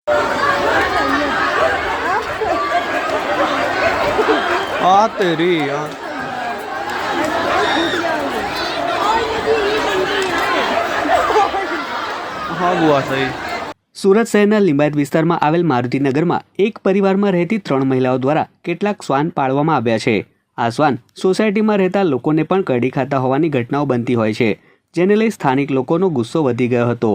आ तेरी यार। हाँ बुआ सही। સુરત શહેરના લિંબાયત વિસ્તારમાં આવેલ મારુતિનગરમાં એક પરિવારમાં રહેતી 3 મહિલાઓ દ્વારા કેટલાક શ્વાન પાળવામાં આવ્યા છે. આ શ્વાન સોસાયટીમાં રહેતા લોકોને પણ કરડી ખાતા હોવાની ઘટનાઓ બનતી હોય છે, જેને લઈ સ્થાનિક લોકોનો ગુસ્સો વધી ગયો હતો.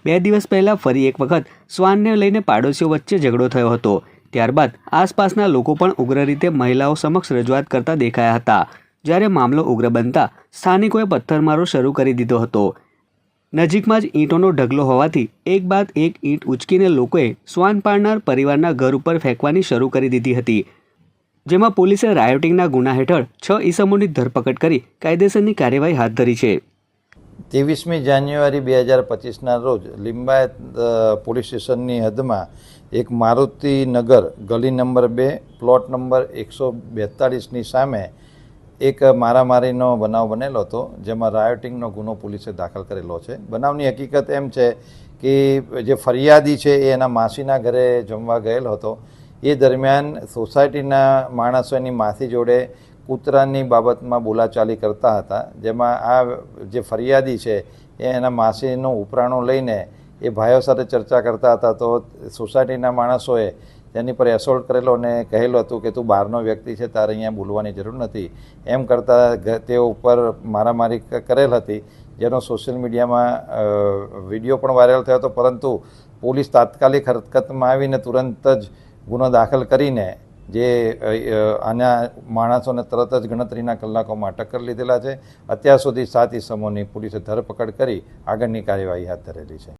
2 દિવસ પહેલા ફરી એક વખત શ્વાનને લઈને પાડોશીઓ વચ્ચે ઝઘડો થયો હતો. ત્યારબાદ આસપાસના લોકો પણ ઉગ્ર રીતે મહિલાઓ સમક્ષ રજૂઆત કરતા દેખાયા હતા. જ્યારે મામલો ઉગ્ર બનતા સ્થાનિકોએ પથ્થરમારો શરૂ કરી દીધો હતો. નજીકમાં જ ઈંટોનો ઢગલો હોવાથી એક બાદ એક ઈંટ ઉચકીને લોકોએ શ્વાન પાળનાર પરિવારના ઘર ઉપર ફેંકવાની શરૂ કરી દીધી હતી, જેમાં પોલીસે રાયોટિંગના ગુના હેઠળ 6 ઈસમોની ધરપકડ કરી કાયદેસરની કાર્યવાહી હાથ ધરી છે. 23મી જાન્યુઆરી 2025ના રોજ લિંબાયત પોલીસ સ્ટેશનની હદમાં એક મારુતિનગર ગલી નંબર 2 પ્લોટ નંબર 142ની સામે એક મારામારીનો બનાવ બનેલો હતો, જેમાં રાયોટિંગનો ગુનો પોલીસે દાખલ કરેલો છે. બનાવની હકીકત એમ છે કે જે ફરિયાદી છે એ એના માસીના ઘરે જમવા ગયેલો હતો. એ દરમિયાન સોસાયટીના માણસો એની માસી જોડે કૂતરાની બાબતમાં બોલાચાલી કરતા હતા, જેમાં આ જે ફરિયાદી છે એ એના માસીનો ઉપરાણો લઈને એ ભાઈઓ સાથે ચર્ચા કરતા હતા. તો સોસાયટીના માણસોએ તેની પર એસોલ્ટ કરેલો અને કહેલું હતું કે તું બહારનો વ્યક્તિ છે, તારે અહીંયા બોલવાની જરૂર નથી. એમ કરતાં તેઓ ઉપર મારામારી કરેલ હતી, જેનો સોશિયલ મીડિયામાં વિડીયો પણ વાયરલ થયો હતો. પરંતુ પોલીસ તાત્કાલિક હરકતમાં આવીને તુરંત જ ગુનો દાખલ કરીને જે આના માણસોને તરત જ ગણતરીના કલાકોમાં અટક કરી લીધેલા છે. અત્યાર સુધી 7 ઈસમોની પોલીસે ધરપકડ કરી આગળની કાર્યવાહી હાથ ધરેલી છે.